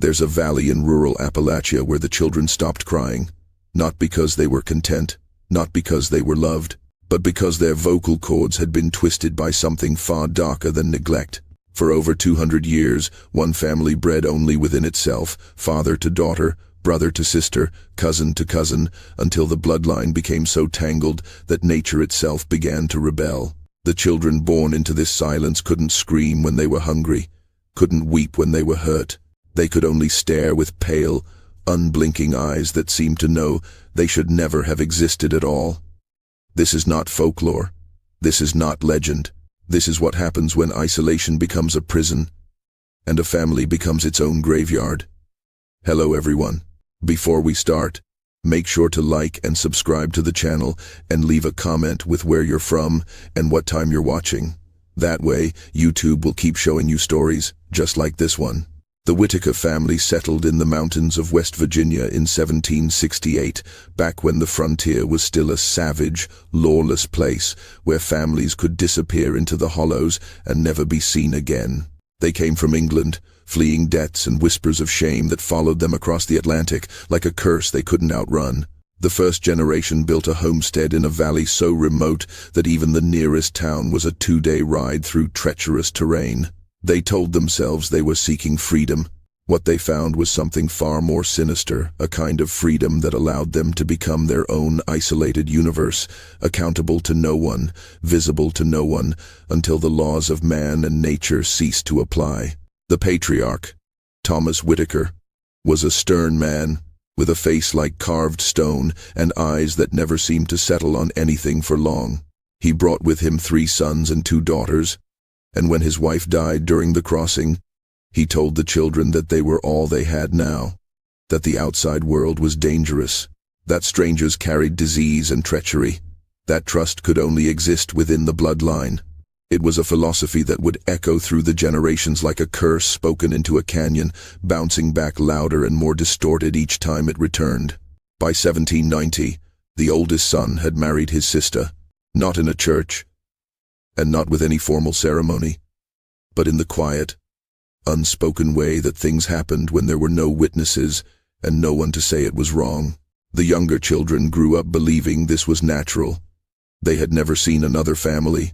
There's a valley in rural Appalachia where the children stopped crying, not because they were content, not because they were loved, but because their vocal cords had been twisted by something far darker than neglect. For over 200 years, one family bred only within itself, father to daughter, brother to sister, cousin to cousin, until the bloodline became so tangled that nature itself began to rebel. The children born into this silence couldn't scream when they were hungry, couldn't weep when they were hurt. They could only stare with pale, unblinking eyes that seemed to know they should never have existed at all. This is not folklore. This is not legend. This is what happens when isolation becomes a prison, and a family becomes its own graveyard. Hello everyone. Before we start, make sure to like and subscribe to the channel and leave a comment with where you're from and what time you're watching. That way, YouTube will keep showing you stories just like this one. The Whitaker family settled in the mountains of West Virginia in 1768, back when the frontier was still a savage, lawless place where families could disappear into the hollows and never be seen again. They came from England, fleeing debts and whispers of shame that followed them across the Atlantic like a curse they couldn't outrun. The first generation built a homestead in a valley so remote that even the nearest town was a 2-day ride through treacherous terrain. They told themselves they were seeking freedom. What they found was something far more sinister, a kind of freedom that allowed them to become their own isolated universe, accountable to no one, visible to no one, until the laws of man and nature ceased to apply. The patriarch, Thomas Whitaker, was a stern man, with a face like carved stone and eyes that never seemed to settle on anything for long. He brought with him 3 sons and 2 daughters, and when his wife died during the crossing, he told the children that they were all they had now, that the outside world was dangerous, that strangers carried disease and treachery, that trust could only exist within the bloodline. It was a philosophy that would echo through the generations like a curse spoken into a canyon, bouncing back louder and more distorted each time it returned. By 1790, the oldest son had married his sister, not in a church, and not with any formal ceremony, but in the quiet, unspoken way that things happened when there were no witnesses and no one to say it was wrong. The younger children grew up believing this was natural. They had never seen another family.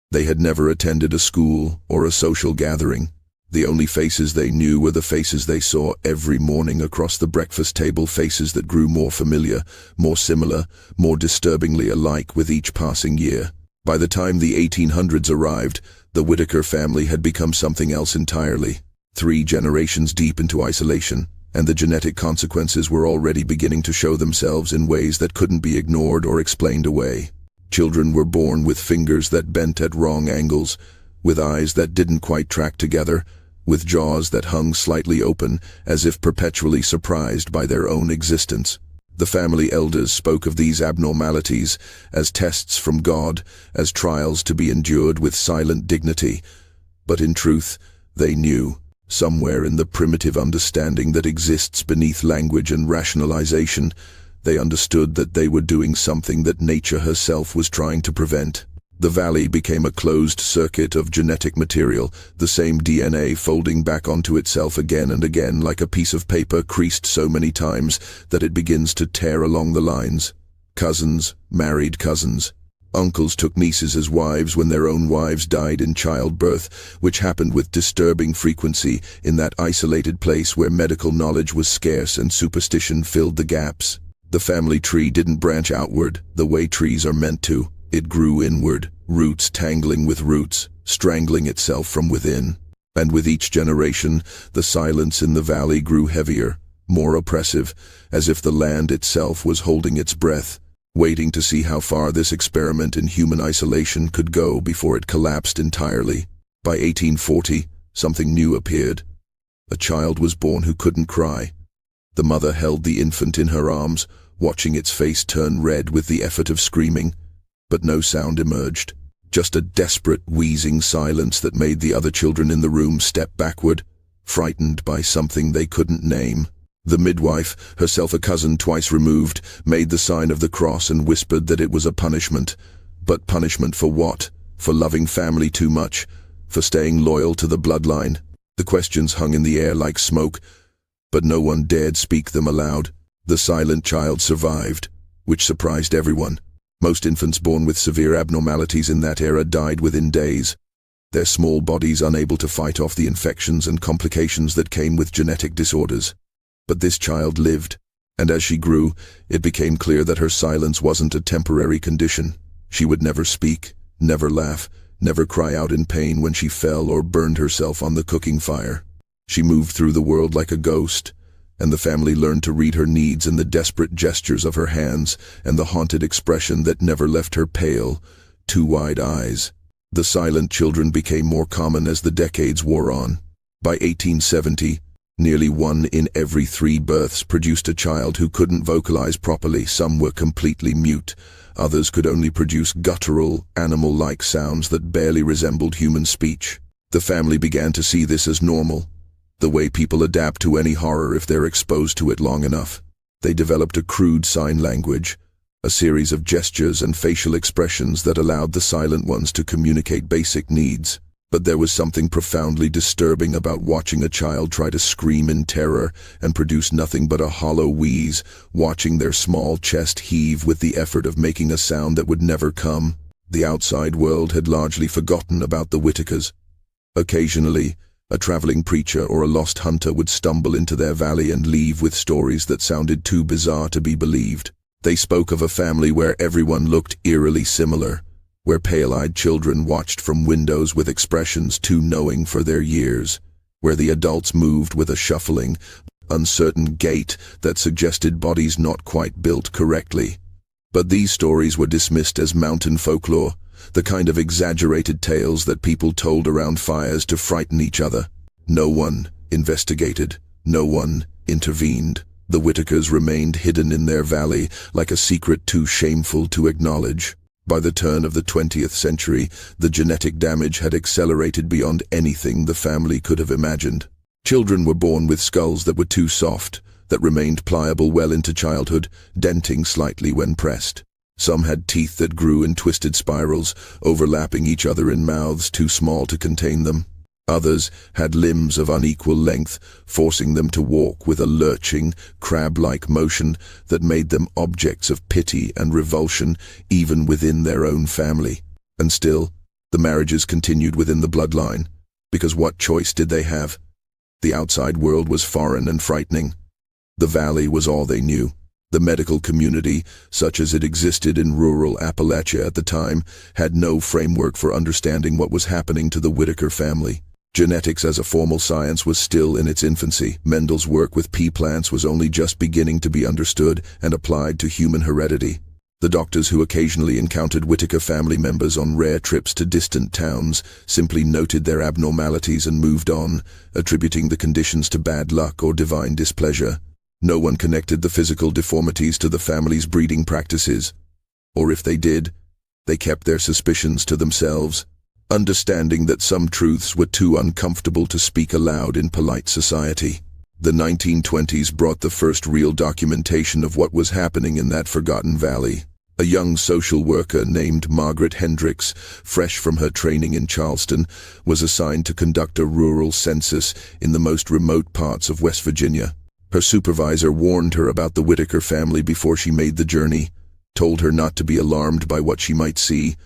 They had never attended a school or a social gathering. The only faces they knew were the faces they saw every morning across the breakfast table, faces that grew more familiar, more similar, more disturbingly alike with each passing year. By the time the 1800s arrived, the Whitaker family had become something else entirely. 3 generations deep into isolation, and the genetic consequences were already beginning to show themselves in ways that couldn't be ignored or explained away. Children were born with fingers that bent at wrong angles, with eyes that didn't quite track together, with jaws that hung slightly open, as if perpetually surprised by their own existence. The family elders spoke of these abnormalities as tests from God, as trials to be endured with silent dignity. But in truth, they knew, somewhere in the primitive understanding that exists beneath language and rationalization, they understood that they were doing something that nature herself was trying to prevent. The valley became a closed circuit of genetic material, the same DNA folding back onto itself again and again like a piece of paper creased so many times that it begins to tear along the lines. Cousins married cousins. Uncles took nieces as wives when their own wives died in childbirth, which happened with disturbing frequency in that isolated place where medical knowledge was scarce and superstition filled the gaps. The family tree didn't branch outward the way trees are meant to. It grew inward, roots tangling with roots, strangling itself from within. And with each generation, the silence in the valley grew heavier, more oppressive, as if the land itself was holding its breath, waiting to see how far this experiment in human isolation could go before it collapsed entirely. By 1840, something new appeared. A child was born who couldn't cry. The mother held the infant in her arms, watching its face turn red with the effort of screaming. But no sound emerged, just a desperate, wheezing silence that made the other children in the room step backward, frightened by something they couldn't name. The midwife, herself a cousin twice removed, made the sign of the cross and whispered that it was a punishment. But punishment for what? For loving family too much? For staying loyal to the bloodline? The questions hung in the air like smoke, but no one dared speak them aloud. The silent child survived, which surprised everyone. Most infants born with severe abnormalities in that era died within days, their small bodies unable to fight off the infections and complications that came with genetic disorders. But this child lived, and as she grew, it became clear that her silence wasn't a temporary condition. She would never speak, never laugh, never cry out in pain when she fell or burned herself on the cooking fire. She moved through the world like a ghost, and the family learned to read her needs in the desperate gestures of her hands and the haunted expression that never left her pale, too wide eyes. The silent children became more common as the decades wore on. By 1870, nearly 1 in every 3 births produced a child who couldn't vocalize properly. Some were completely mute. Others could only produce guttural, animal-like sounds that barely resembled human speech. The family began to see this as normal, the way people adapt to any horror if they're exposed to it long enough. They developed a crude sign language, a series of gestures and facial expressions that allowed the silent ones to communicate basic needs. But there was something profoundly disturbing about watching a child try to scream in terror and produce nothing but a hollow wheeze, watching their small chest heave with the effort of making a sound that would never come. The outside world had largely forgotten about the Whitakers. Occasionally, a traveling preacher or a lost hunter would stumble into their valley and leave with stories that sounded too bizarre to be believed. They spoke of a family where everyone looked eerily similar, where pale-eyed children watched from windows with expressions too knowing for their years, where the adults moved with a shuffling, uncertain gait that suggested bodies not quite built correctly. But these stories were dismissed as mountain folklore, the kind of exaggerated tales that people told around fires to frighten each other. No one investigated, no one intervened. The Whitakers remained hidden in their valley like a secret too shameful to acknowledge. By the turn of the 20th century, the genetic damage had accelerated beyond anything the family could have imagined. Children were born with skulls that were too soft, that remained pliable well into childhood, denting slightly when pressed. Some had teeth that grew in twisted spirals, overlapping each other in mouths too small to contain them. Others had limbs of unequal length, forcing them to walk with a lurching, crab-like motion that made them objects of pity and revulsion even within their own family. And still, the marriages continued within the bloodline, because what choice did they have? The outside world was foreign and frightening. The valley was all they knew. The medical community, such as it existed in rural Appalachia at the time, had no framework for understanding what was happening to the Whitaker family. Genetics as a formal science was still in its infancy. Mendel's work with pea plants was only just beginning to be understood and applied to human heredity. The doctors who occasionally encountered Whitaker family members on rare trips to distant towns simply noted their abnormalities and moved on, attributing the conditions to bad luck or divine displeasure. No one connected the physical deformities to the family's breeding practices, or if they did, they kept their suspicions to themselves, understanding that some truths were too uncomfortable to speak aloud in polite society. The 1920s brought the first real documentation of what was happening in that forgotten valley. A young social worker named Margaret Hendricks, fresh from her training in Charleston, was assigned to conduct a rural census in the most remote parts of West Virginia. Her supervisor warned her about the Whitaker family before she made the journey, told her not to be alarmed by what she might see,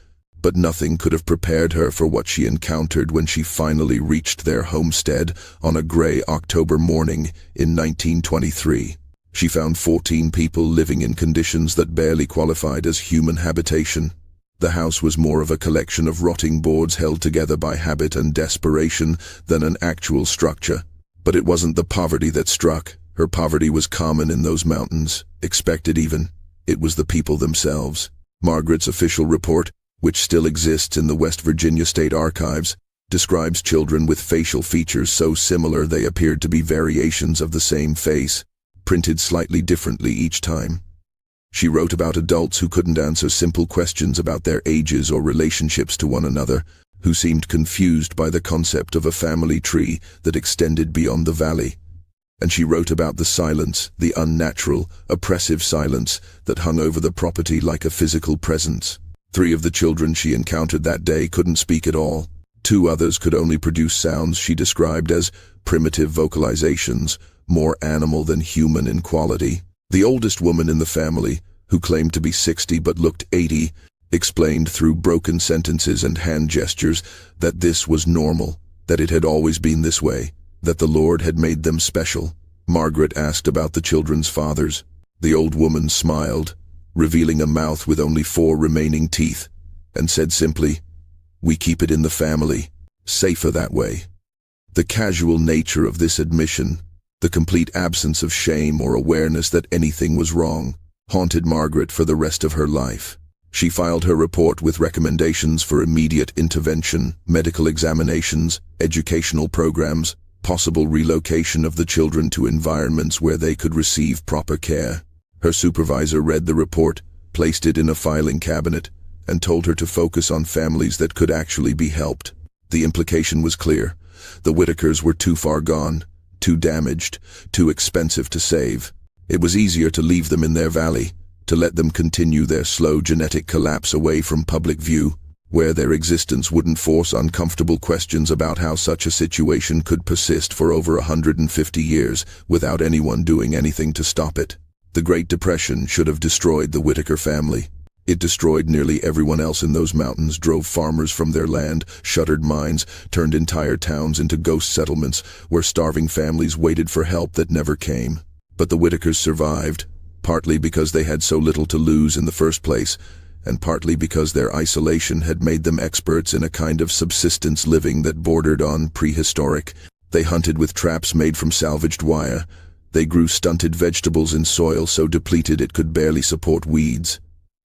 but nothing could have prepared her for what she encountered when she finally reached their homestead on a gray October morning in 1923. She found 14 people living in conditions that barely qualified as human habitation. The house was more of a collection of rotting boards held together by habit and desperation than an actual structure. But it wasn't the poverty that struck. Her poverty was common in those mountains, expected even. It was the people themselves. Margaret's official report, which still exists in the West Virginia State Archives, describes children with facial features so similar they appeared to be variations of the same face, printed slightly differently each time. She wrote about adults who couldn't answer simple questions about their ages or relationships to one another, who seemed confused by the concept of a family tree that extended beyond the valley. And she wrote about the silence, the unnatural, oppressive silence that hung over the property like a physical presence. 3 of the children she encountered that day couldn't speak at all. 2 others could only produce sounds she described as primitive vocalizations, more animal than human in quality. The oldest woman in the family, who claimed to be 60 but looked 80, explained through broken sentences and hand gestures that this was normal, that it had always been this way, that the Lord had made them special. Margaret asked about the children's fathers. The old woman smiled, revealing a mouth with only 4 remaining teeth, and said simply, "We keep it in the family, safer that way." The casual nature of this admission, the complete absence of shame or awareness that anything was wrong, haunted Margaret for the rest of her life. She filed her report with recommendations for immediate intervention, medical examinations, educational programs, possible relocation of the children to environments where they could receive proper care. Her supervisor read the report, placed it in a filing cabinet, and told her to focus on families that could actually be helped. The implication was clear. The Whitakers were too far gone, too damaged, too expensive to save. It was easier to leave them in their valley, to let them continue their slow genetic collapse away from public view, where their existence wouldn't force uncomfortable questions about how such a situation could persist for over 150 years without anyone doing anything to stop it. The Great Depression should have destroyed the Whitaker family. It destroyed nearly everyone else in those mountains, drove farmers from their land, shuttered mines, turned entire towns into ghost settlements where starving families waited for help that never came. But the Whitakers survived, partly because they had so little to lose in the first place, and partly because their isolation had made them experts in a kind of subsistence living that bordered on prehistoric. They hunted with traps made from salvaged wire. They grew stunted vegetables in soil so depleted it could barely support weeds.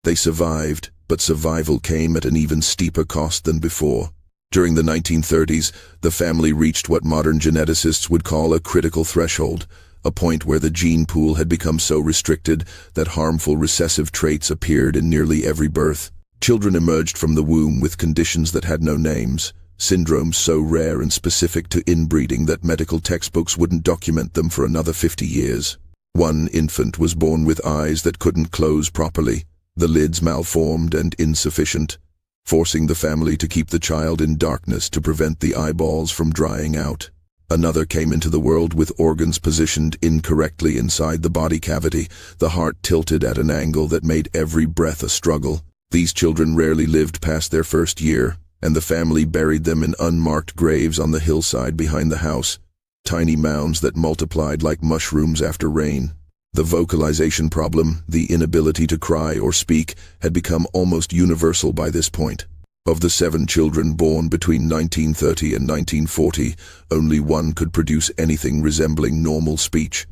They survived, but survival came at an even steeper cost than before. During the 1930s, the family reached what modern geneticists would call a critical threshold, a point where the gene pool had become so restricted that harmful recessive traits appeared in nearly every birth. Children emerged from the womb with conditions that had no names, syndromes so rare and specific to inbreeding that medical textbooks wouldn't document them for another 50 years. One infant was born with eyes that couldn't close properly, the lids malformed and insufficient, forcing the family to keep the child in darkness to prevent the eyeballs from drying out. Another came into the world with organs positioned incorrectly inside the body cavity, the heart tilted at an angle that made every breath a struggle. These children rarely lived past their first year, and the family buried them in unmarked graves on the hillside behind the house, tiny mounds that multiplied like mushrooms after rain. The vocalization problem, the inability to cry or speak, had become almost universal by this point. Of the 7 children born between 1930 and 1940, only one could produce anything resembling normal speech.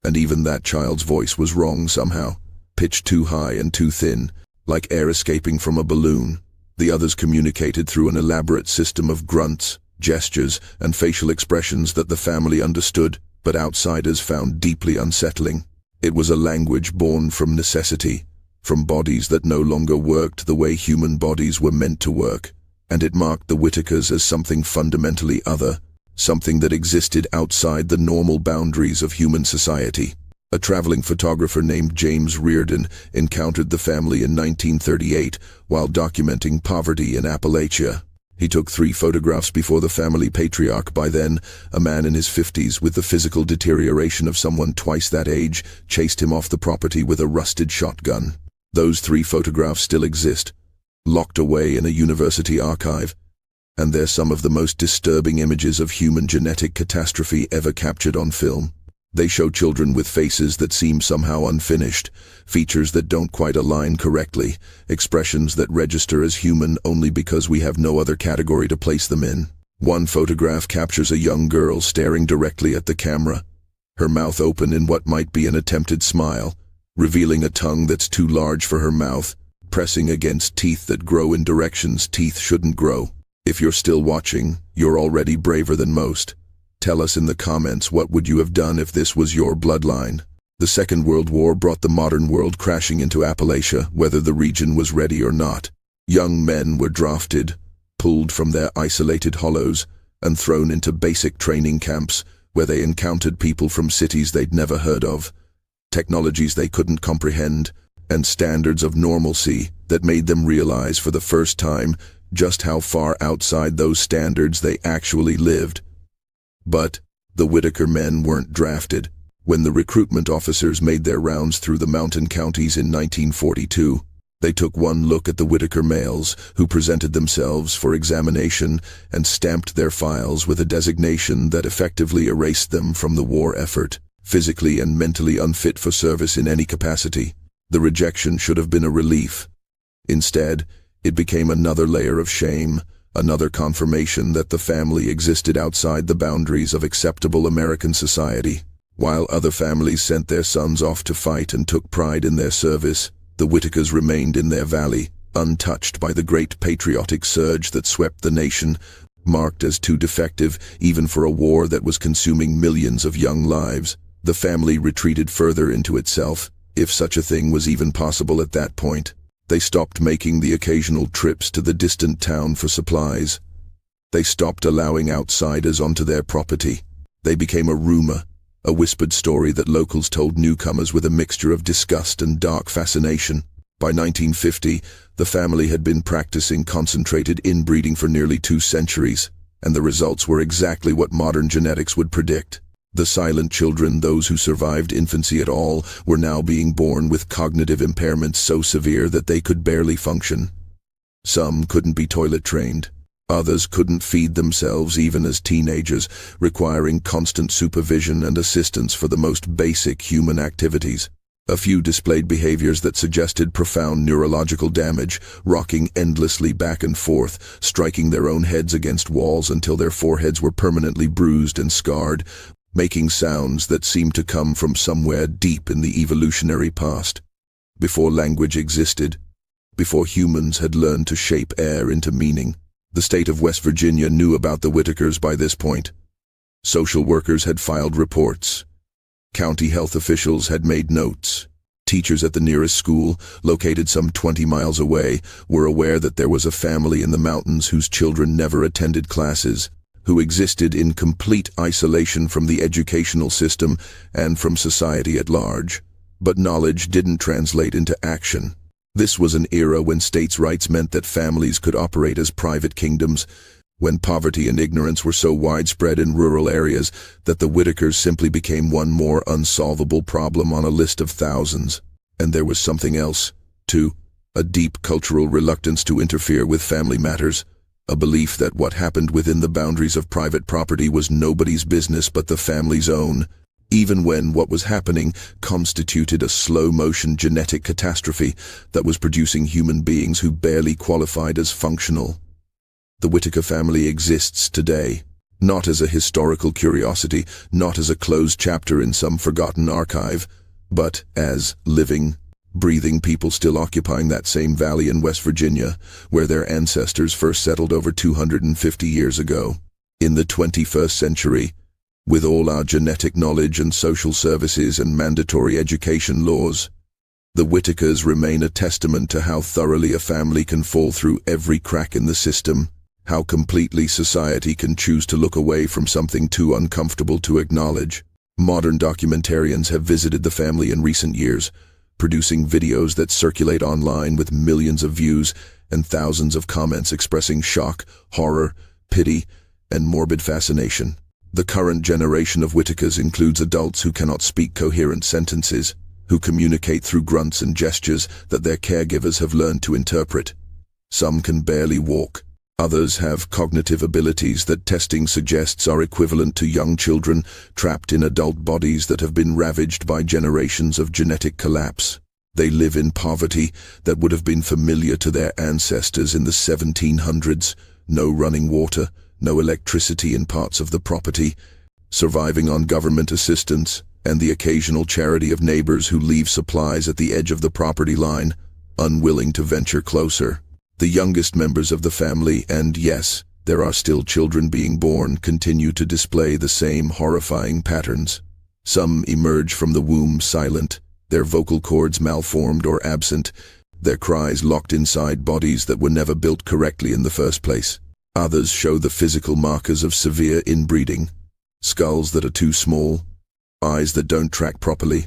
And even that child's voice was wrong somehow, pitched too high and too thin, like air escaping from a balloon. The others communicated through an elaborate system of grunts, gestures, and facial expressions that the family understood, but outsiders found deeply unsettling. It was a language born from necessity, from bodies that no longer worked the way human bodies were meant to work, and it marked the Whitakers as something fundamentally other, something that existed outside the normal boundaries of human society. A traveling photographer named James Reardon encountered the family in 1938 while documenting poverty in Appalachia. He took 3 photographs before the family patriarch, by then a man in his 50s with the physical deterioration of someone twice that age, chased him off the property with a rusted shotgun. Those 3 photographs still exist, locked away in a university archive, and they're some of the most disturbing images of human genetic catastrophe ever captured on film. They show children with faces that seem somehow unfinished, features that don't quite align correctly, expressions that register as human only because we have no other category to place them in. One photograph captures a young girl staring directly at the camera, her mouth open in what might be an attempted smile, revealing a tongue that's too large for her mouth, pressing against teeth that grow in directions teeth shouldn't grow. If you're still watching, you're already braver than most. Tell us in the comments, what would you have done if this was your bloodline? The Second World War brought the modern world crashing into Appalachia, whether the region was ready or not. Young men were drafted, pulled from their isolated hollows, and thrown into basic training camps where they encountered people from cities they'd never heard of, technologies they couldn't comprehend, and standards of normalcy that made them realize for the first time just how far outside those standards they actually lived. But The Whitaker men weren't drafted. When the recruitment officers made their rounds through the mountain counties in 1942, they took one look at the Whitaker males, who presented themselves for examination and stamped their files with a designation that effectively erased them from the war effort, physically and mentally unfit for service in any capacity. The rejection should have been a relief. Instead, it became another layer of shame, another confirmation that the family existed outside the boundaries of acceptable American society. While other families sent their sons off to fight and took pride in their service, the Whitakers remained in their valley, untouched by the great patriotic surge that swept the nation, marked as too defective even for a war that was consuming millions of young lives. The family retreated further into itself, if such a thing was even possible at that point. They stopped making the occasional trips to the distant town for supplies. They stopped allowing outsiders onto their property. They became a rumor, a whispered story that locals told newcomers with a mixture of disgust and dark fascination. By 1950, the family had been practicing concentrated inbreeding for nearly 2 centuries, and the results were exactly what modern genetics would predict. The silent children, those who survived infancy at all, were now being born with cognitive impairments so severe that they could barely function. Some couldn't be toilet trained. Others couldn't feed themselves even as teenagers, requiring constant supervision and assistance for the most basic human activities. A few displayed behaviors that suggested profound neurological damage, rocking endlessly back and forth, striking their own heads against walls until their foreheads were permanently bruised and scarred, making sounds that seemed to come from somewhere deep in the evolutionary past. Before language existed, before humans had learned to shape air into meaning, the state of West Virginia knew about the Whitakers by this point. Social workers had filed reports. County health officials had made notes. Teachers at the nearest school, located some 20 miles away, were aware that there was a family in the mountains whose children never attended classes, who existed in complete isolation from the educational system and from society at large. But knowledge didn't translate into action. This was an era when states' rights meant that families could operate as private kingdoms, when poverty and ignorance were so widespread in rural areas that the Whitakers simply became one more unsolvable problem on a list of thousands. And there was something else, too, a deep cultural reluctance to interfere with family matters, a belief that what happened within the boundaries of private property was nobody's business but the family's own, even when what was happening constituted a slow-motion genetic catastrophe that was producing human beings who barely qualified as functional. The Whitaker family exists today, not as a historical curiosity, not as a closed chapter in some forgotten archive, but as living, breathing people still occupying that same valley in West Virginia, where their ancestors first settled over 250 years ago. In the 21st century, with all our genetic knowledge and social services and mandatory education laws, the Whitakers remain a testament to how thoroughly a family can fall through every crack in the system, how completely society can choose to look away from something too uncomfortable to acknowledge. Modern documentarians have visited the family in recent years, producing videos that circulate online with millions of views and thousands of comments expressing shock, horror, pity, and morbid fascination. The current generation of Whitakers includes adults who cannot speak coherent sentences, who communicate through grunts and gestures that their caregivers have learned to interpret. Some can barely walk. Others have cognitive abilities that testing suggests are equivalent to young children trapped in adult bodies that have been ravaged by generations of genetic collapse. They live in poverty that would have been familiar to their ancestors in the 1700s, no running water, no electricity in parts of the property, surviving on government assistance and the occasional charity of neighbors who leave supplies at the edge of the property line, unwilling to venture closer. The youngest members of the family, and yes, there are still children being born, continue to display the same horrifying patterns. Some emerge from the womb silent, their vocal cords malformed or absent, their cries locked inside bodies that were never built correctly in the first place. Others show the physical markers of severe inbreeding: skulls that are too small, eyes that don't track properly,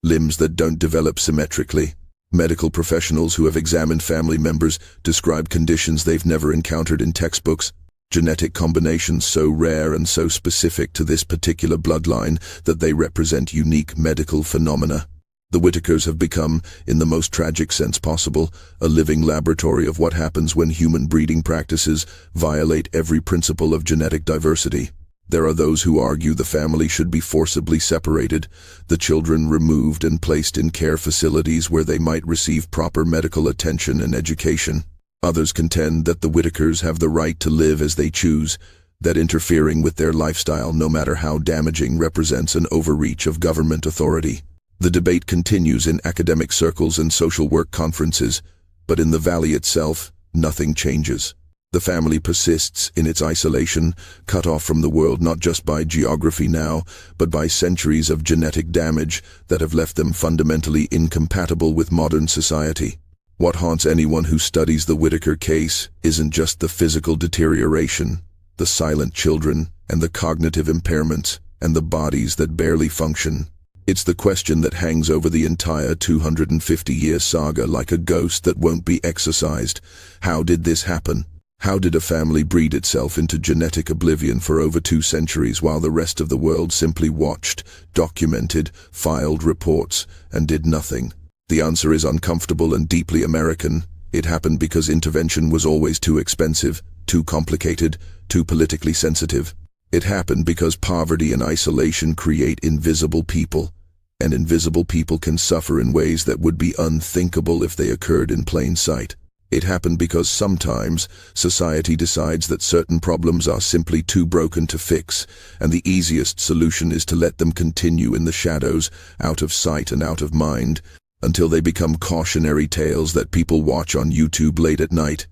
limbs that don't develop symmetrically. Medical professionals who have examined family members describe conditions they've never encountered in textbooks: Genetic combinations so rare and so specific to this particular bloodline that they represent unique medical phenomena. The Whitakers have become, in the most tragic sense possible, a living laboratory of what happens when human breeding practices violate every principle of genetic diversity. There are those who argue the family should be forcibly separated, the children removed and placed in care facilities where they might receive proper medical attention and education. Others contend that the Whitakers have the right to live as they choose, that interfering with their lifestyle, no matter how damaging, represents an overreach of government authority. The debate continues in academic circles and social work conferences, but in the valley itself, nothing changes. The family persists in its isolation, cut off from the world not just by geography now, but by centuries of genetic damage that have left them fundamentally incompatible with modern society. What haunts anyone who studies the Whitaker case isn't just the physical deterioration, the silent children, and the cognitive impairments, and the bodies that barely function. It's the question that hangs over the entire 250-year saga like a ghost that won't be exorcised. How did this happen? How did a family breed itself into genetic oblivion for over 2 centuries while the rest of the world simply watched, documented, filed reports, and did nothing? The answer is uncomfortable and deeply American. It happened because intervention was always too expensive, too complicated, too politically sensitive. It happened because poverty and isolation create invisible people, and invisible people can suffer in ways that would be unthinkable if they occurred in plain sight. It happened because sometimes society decides that certain problems are simply too broken to fix, and the easiest solution is to let them continue in the shadows, out of sight and out of mind, until they become cautionary tales that people watch on YouTube late at night,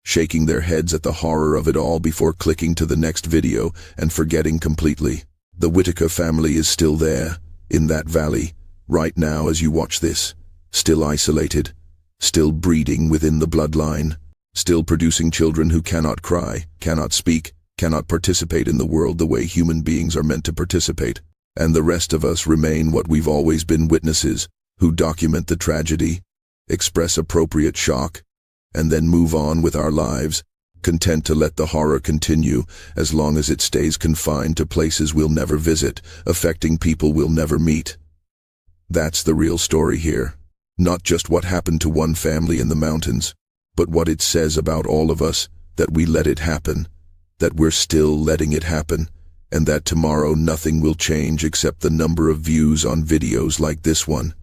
shaking their heads at the horror of it all before clicking to the next video and forgetting completely. The Whitaker family is still there, in that valley, right now as you watch this, still isolated, still breeding within the bloodline, still producing children who cannot cry, cannot speak, cannot participate in the world the way human beings are meant to participate. And the rest of us remain what we've always been, witnesses, who document the tragedy, express appropriate shock, and then move on with our lives, content to let the horror continue as long as it stays confined to places we'll never visit, affecting people we'll never meet. That's the real story here. Not just what happened to one family in the mountains, but what it says about all of us, that we let it happen, that we're still letting it happen, and that tomorrow nothing will change except the number of views on videos like this one.